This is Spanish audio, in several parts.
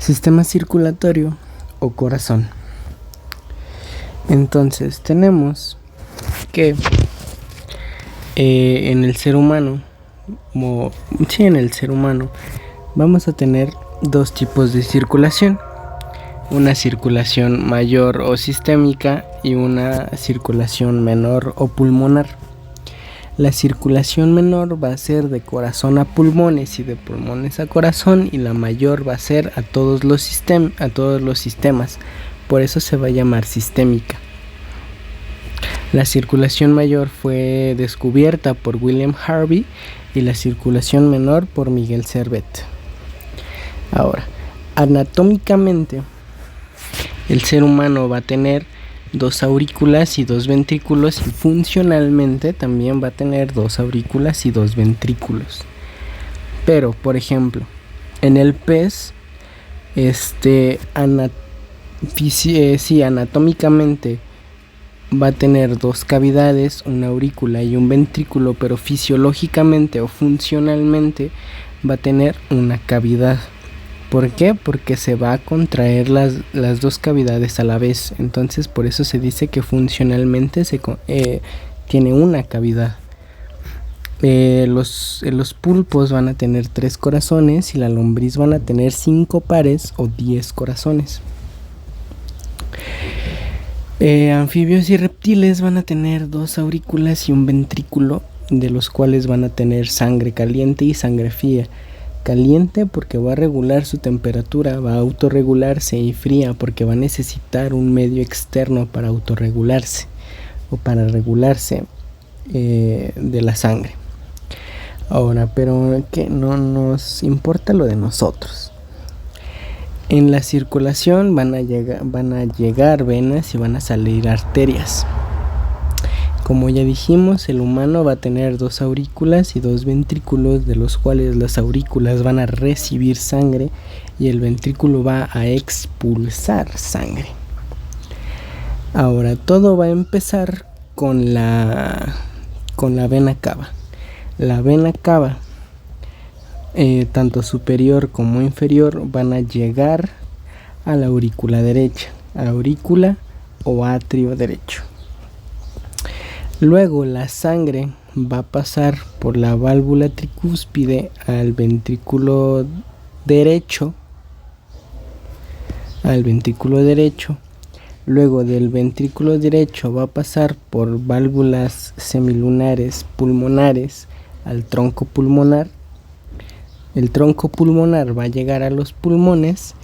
Sistema circulatorio o corazón. Entonces tenemos que en el ser humano, vamos a tener dos tipos de circulación. Una circulación mayor o sistémica y una circulación menor o pulmonar. La circulación menor va a ser de corazón a pulmones y de pulmones a corazón, y la mayor va a ser a todos los sistemas. Por eso se va a llamar sistémica. La circulación mayor fue descubierta por William Harvey y la circulación menor por Miguel Servet. Ahora, anatómicamente, el ser humano va a tener 2 aurículas y 2 ventrículos, y funcionalmente también va a tener 2 aurículas y 2 ventrículos. Pero, por ejemplo, en el pez, anatómicamente va a tener 2 cavidades, una aurícula y un ventrículo, pero fisiológicamente o funcionalmente va a tener una cavidad. ¿Por qué? Porque se va a contraer las 2 cavidades a la vez. Entonces, por eso se dice que funcionalmente tiene una cavidad. Los pulpos van a tener 3 corazones y la lombriz van a tener 5 pares o 10 corazones. Anfibios y reptiles van a tener 2 aurículas y un ventrículo, de los cuales van a tener sangre caliente y sangre fría. Caliente porque va a regular su temperatura, va a autorregularse, y fría porque va a necesitar un medio externo para autorregularse o para regularse de la sangre. Ahora, pero que no nos importa lo de nosotros. En la circulación van a llegar venas y van a salir arterias. Como ya dijimos, el humano va a tener 2 aurículas y 2 ventrículos, de los cuales las aurículas van a recibir sangre y el ventrículo va a expulsar sangre. Ahora, todo va a empezar con la vena cava. La vena cava, tanto superior como inferior, van a llegar a la aurícula derecha, aurícula o atrio derecho. Luego la sangre va a pasar por la válvula tricúspide al ventrículo derecho. Luego del ventrículo derecho va a pasar por válvulas semilunares pulmonares al tronco pulmonar. El tronco pulmonar va a llegar a los pulmones,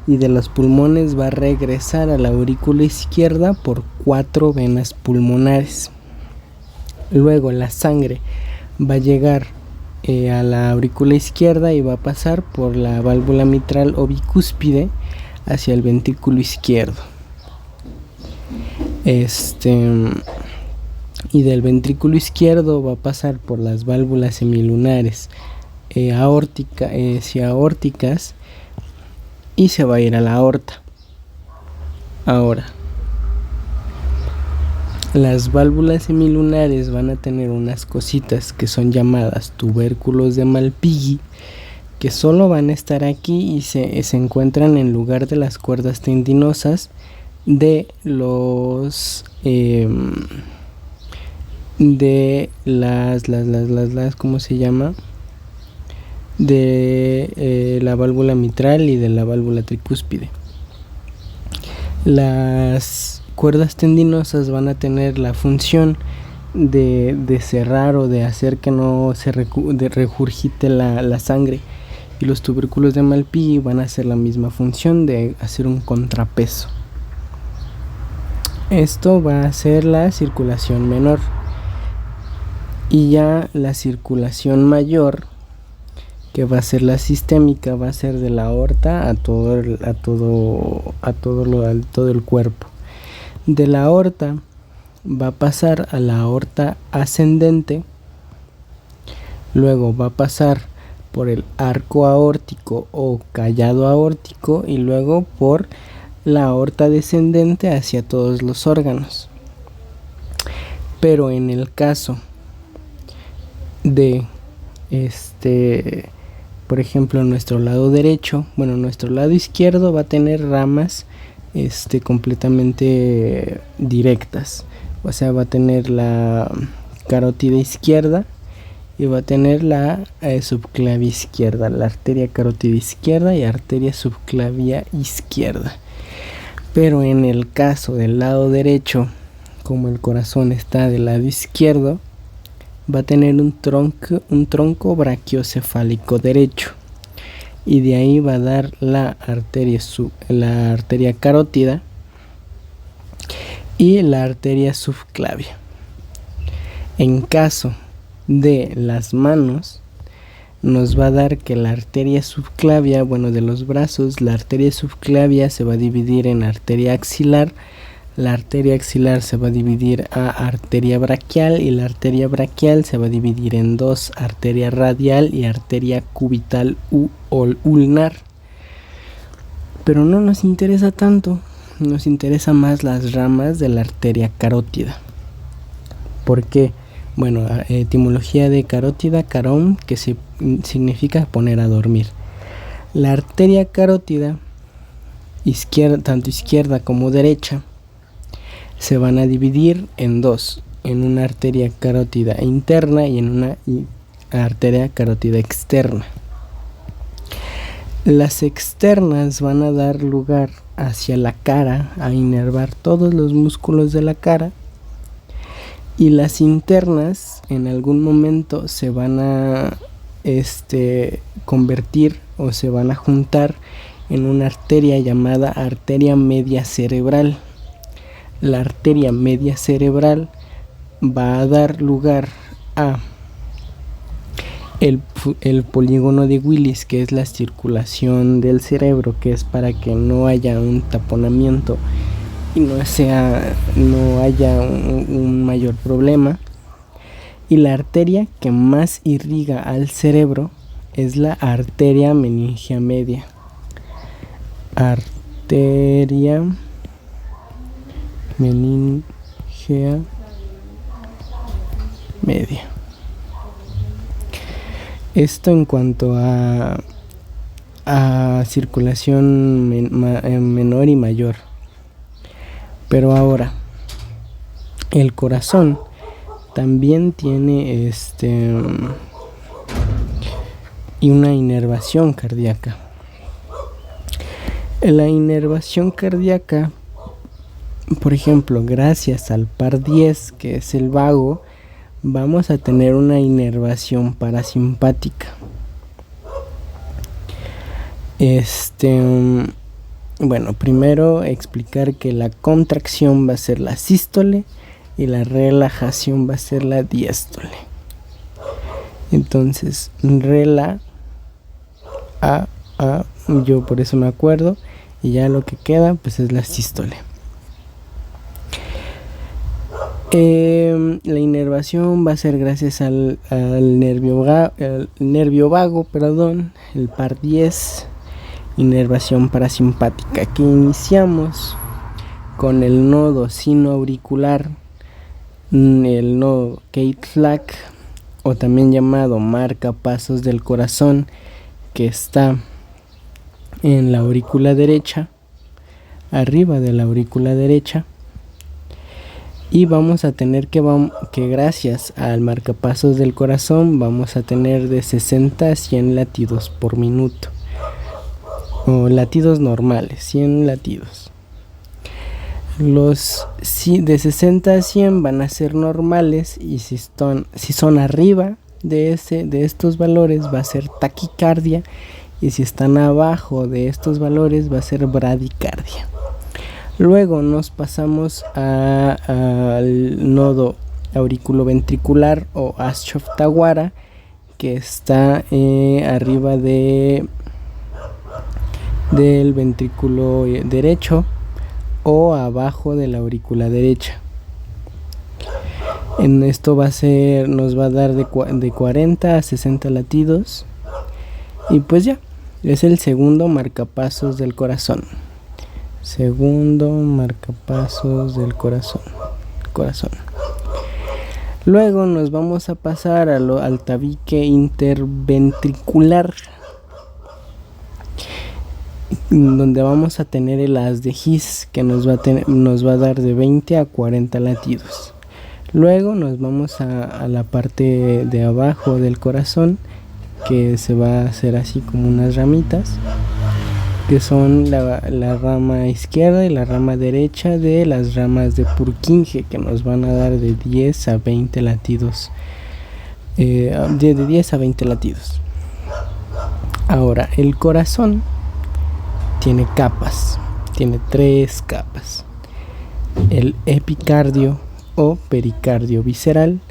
y de los pulmones va a regresar a la aurícula izquierda por 4 venas pulmonares. Luego la sangre va a llegar a la aurícula izquierda y va a pasar por la válvula mitral o bicúspide hacia el ventrículo izquierdo. Y del ventrículo izquierdo va a pasar por las válvulas semilunares aórticas y se va a ir a la aorta. Ahora, las válvulas semilunares van a tener unas cositas que son llamadas tubérculos de Malpighi, que solo van a estar aquí y se encuentran en lugar de las cuerdas tendinosas de ¿cómo se llama? De la válvula mitral y de la válvula tricúspide. Las cuerdas tendinosas van a tener la función de cerrar o de hacer que no se regurgite la sangre, y los tubérculos de Malpighi van a hacer la misma función de hacer un contrapeso. Esto va a ser la circulación menor. Y ya la circulación mayor, que va a ser la sistémica, va a ser de la aorta a todo el cuerpo. De la aorta va a pasar a la aorta ascendente, luego va a pasar por el arco aórtico o callado aórtico, y luego por la aorta descendente hacia todos los órganos. Pero en el caso de Por ejemplo, nuestro lado derecho, bueno, nuestro lado izquierdo va a tener ramas completamente directas. O sea, va a tener la carótida izquierda y va a tener la subclavia izquierda, la arteria carótida izquierda y arteria subclavia izquierda. Pero en el caso del lado derecho, como el corazón está del lado izquierdo, va a tener un tronco brachiocefálico derecho, y de ahí va a dar la arteria carótida y la arteria subclavia. En caso de las manos, nos va a dar que la arteria subclavia, bueno, de los brazos, la arteria subclavia se va a dividir en arteria axilar. La arteria axilar se va a dividir a arteria braquial, y la arteria braquial se va a dividir en dos, arteria radial y arteria cubital ulnar. Pero no nos interesa tanto, nos interesa más las ramas de la arteria carótida. ¿Por qué? Bueno, etimología de carótida, carón, que significa poner a dormir. La arteria carótida, tanto izquierda como derecha, se van a dividir en dos, en una arteria carótida interna y en una arteria carótida externa. Las externas van a dar lugar hacia la cara, a inervar todos los músculos de la cara, y las internas en algún momento se van a convertir o se van a juntar en una arteria llamada arteria media cerebral. La arteria media cerebral va a dar lugar a el polígono de Willis, que es la circulación del cerebro, que es para que no haya un taponamiento y no haya un mayor problema. Y la arteria que más irriga al cerebro es la arteria meningea media. Arteria meningea media. Esto en cuanto a circulación menor y mayor. Pero ahora, el corazón también tiene y una inervación cardíaca. La inervación cardíaca, por ejemplo, gracias al par 10, que es el vago, vamos a tener una inervación parasimpática. Bueno, primero explicar que la contracción va a ser la sístole y la relajación va a ser la diástole. Entonces, rela a, yo por eso me acuerdo, y ya lo que queda pues es la sístole. La inervación va a ser gracias al nervio vago, el par 10, inervación parasimpática, que iniciamos con el nodo sinoauricular, el nodo Keith-Flack, o también llamado marcapasos del corazón, que está en la aurícula derecha, arriba de la aurícula derecha. Y vamos a tener que gracias al marcapasos del corazón vamos a tener de 60 a 100 latidos por minuto, o latidos normales, 100 latidos. Los de 60 a 100 van a ser normales, y si son arriba de estos valores va a ser taquicardia, y si están abajo de estos valores va a ser bradicardia. Luego nos pasamos al nodo auriculoventricular o Ashok-Tawara, que está arriba del ventrículo derecho o abajo de la aurícula derecha. En esto nos va a dar de 40 a 60 latidos, y pues ya, es el segundo marcapasos del corazón. Segundo marcapasos del corazón. Luego nos vamos a pasar al tabique interventricular, donde vamos a tener el haz de His, que nos va a dar de 20 a 40 latidos. Luego nos vamos a la parte de abajo del corazón, que se va a hacer así como unas ramitas, que son la rama izquierda y la rama derecha de las ramas de Purkinje, que nos van a dar de 10 a 20 latidos. De 10 a 20 latidos. Ahora, el corazón tiene capas, tiene 3 capas: el epicardio o pericardio visceral,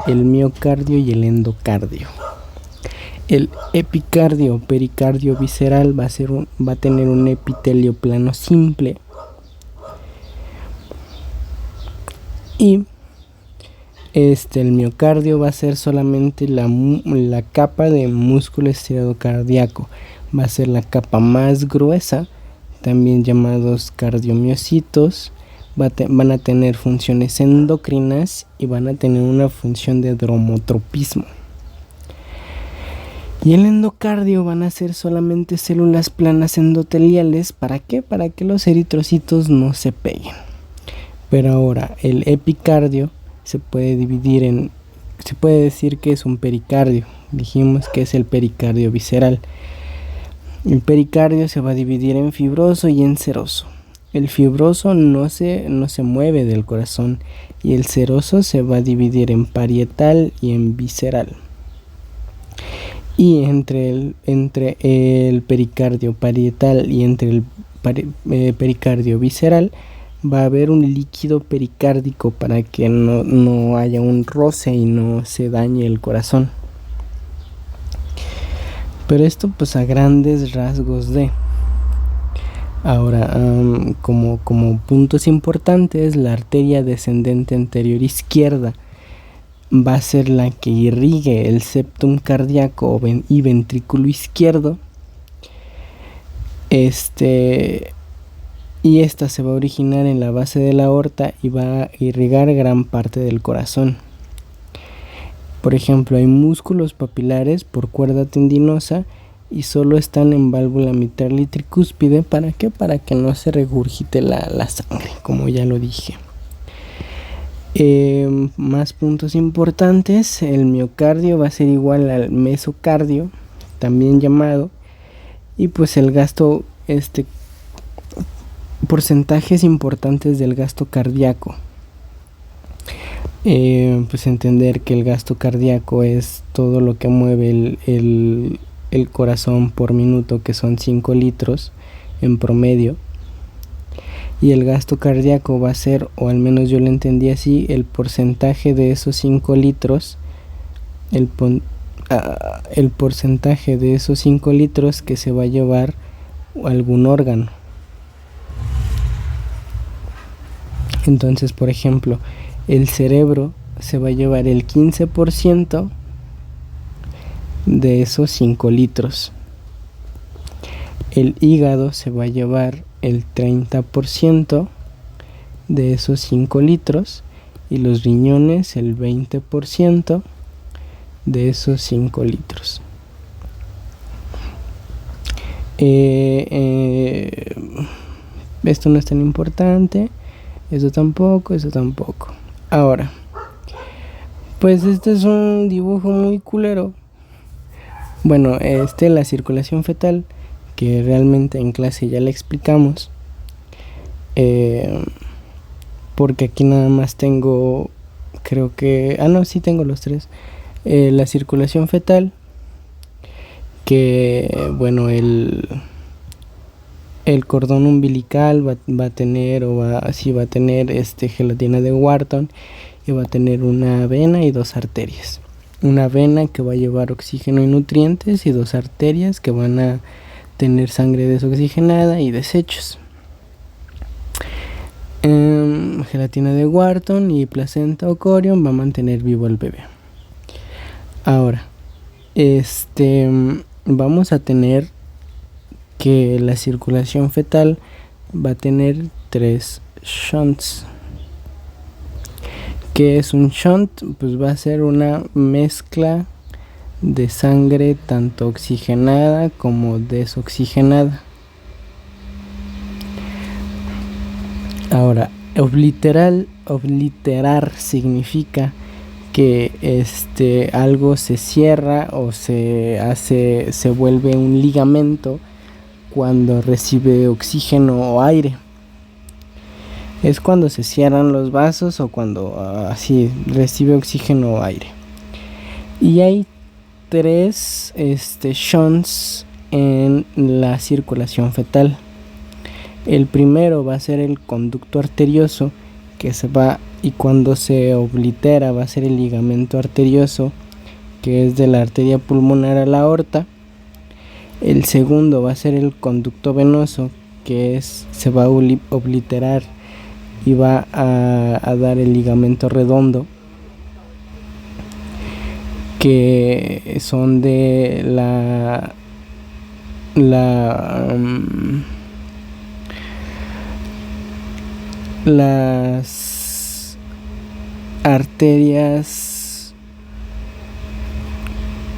el miocardio y el endocardio. El epicardio o pericardio visceral va a tener un epitelio plano simple, y el miocardio va a ser solamente la capa de músculo estriado cardíaco. Va a ser la capa más gruesa, también llamados cardiomiocitos. Van a tener funciones endocrinas y van a tener una función de dromotropismo. Y el endocardio van a ser solamente células planas endoteliales. ¿Para qué? Para que los eritrocitos no se peguen. Pero ahora, el epicardio se puede decir que es un pericardio. Dijimos que es el pericardio visceral. El pericardio se va a dividir en fibroso y en seroso. El fibroso no se mueve del corazón, y el seroso se va a dividir en parietal y en visceral. Y entre el pericardio parietal y entre el pericardio visceral va a haber un líquido pericárdico para que no haya un roce y no se dañe el corazón. Pero esto pues a grandes rasgos de. Ahora, como puntos importantes, la arteria descendente anterior izquierda va a ser la que irrigue el septum cardíaco y ventrículo izquierdo. Y esta se va a originar en la base de la aorta y va a irrigar gran parte del corazón. Por ejemplo, hay músculos papilares por cuerda tendinosa y solo están en válvula mitral y tricúspide. ¿Para qué? Para que no se regurgite la sangre, como ya lo dije. Más puntos importantes: el miocardio va a ser igual al mesocardio, también llamado, y pues el gasto, porcentajes importantes del gasto cardíaco. Pues entender que el gasto cardíaco es todo lo que mueve el corazón por minuto, que son 5 litros en promedio. Y el gasto cardíaco va a ser, o al menos yo lo entendí así, el porcentaje de esos 5 litros, el porcentaje de esos 5 litros que se va a llevar algún órgano. Entonces, por ejemplo, el cerebro se va a llevar el 15% de esos 5 litros. El hígado se va a llevar el 30% de esos 5 litros. Y los riñones el 20% de esos 5 litros. Esto no es tan importante. Eso tampoco. Ahora, pues este es un dibujo muy culero. Bueno, la circulación fetal, que realmente en clase ya la explicamos. Porque aquí nada más tengo, creo que, sí tengo los 3. La circulación fetal, que bueno, el cordón umbilical va a tener gelatina de Wharton, y va a tener una vena y 2 arterias. Una vena que va a llevar oxígeno y nutrientes, y 2 arterias que van a tener sangre desoxigenada y desechos. Gelatina de Wharton y placenta o corión va a mantener vivo al bebé. Ahora, vamos a tener que la circulación fetal va a tener 3 shunts. ¿Qué es un shunt? Pues va a ser una mezcla de sangre tanto oxigenada como desoxigenada. Ahora, obliterar significa que algo se cierra o se vuelve un ligamento cuando recibe oxígeno o aire. Es cuando se cierran los vasos o cuando así recibe oxígeno o aire. Y hay 3 shunts en la circulación fetal. El primero va a ser el conducto arterioso, que se va, y cuando se oblitera va a ser el ligamento arterioso, que es de la arteria pulmonar a la aorta. El segundo va a ser el conducto venoso, que se va a obliterar y va a dar el ligamento redondo, que son de las arterias.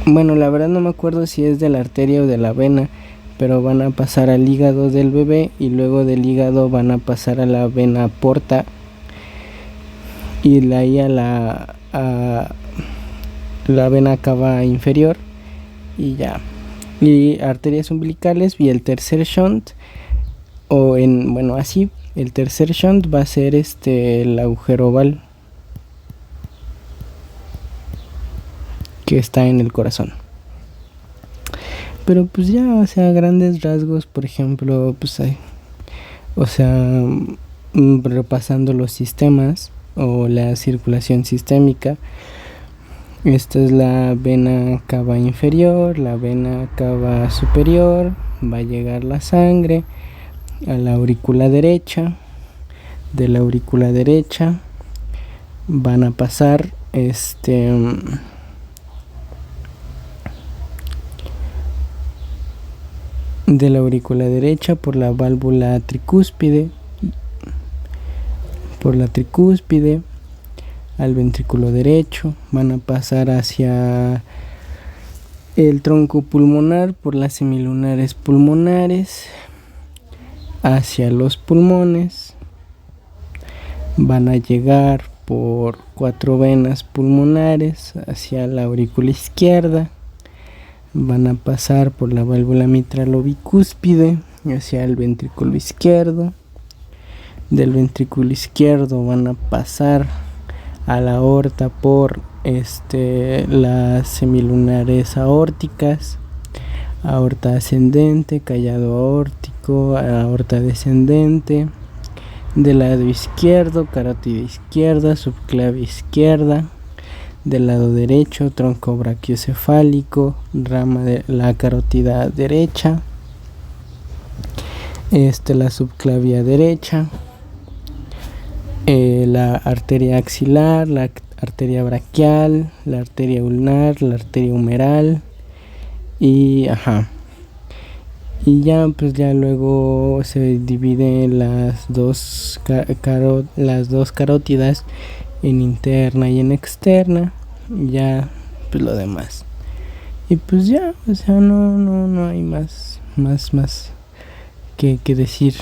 Bueno, la verdad no me acuerdo si es de la arteria o de la vena, pero van a pasar al hígado del bebé y luego del hígado van a pasar a la vena porta y de ahí a la vena cava inferior y ya. Y arterias umbilicales. Y el tercer shunt, el tercer shunt va a ser el agujero oval, que está en el corazón. Pero pues ya, o sea, grandes rasgos, por ejemplo, pues repasando los sistemas o la circulación sistémica. Esta es la vena cava inferior, la vena cava superior, va a llegar la sangre a la aurícula derecha. De la aurícula derecha van a pasar de la aurícula derecha por la válvula tricúspide, al ventrículo derecho, van a pasar hacia el tronco pulmonar por las semilunares pulmonares, hacia los pulmones, van a llegar por 4 venas pulmonares hacia la aurícula izquierda, van a pasar por la válvula mitral-bicúspide hacia el ventrículo izquierdo. Del ventrículo izquierdo van a pasar a la aorta por las semilunares aórticas, aorta ascendente, callado aórtico, aorta descendente. Del lado izquierdo, carótida izquierda, subclavia izquierda. Del lado derecho, tronco brachiocefálico, rama de la carótida derecha, la subclavia derecha, la arteria axilar, la arteria braquial, la arteria ulnar, la arteria humeral y ya pues ya luego se dividen las dos carótidas en interna y en externa, y ya pues lo demás. Y pues ya, o sea, no hay más que decir.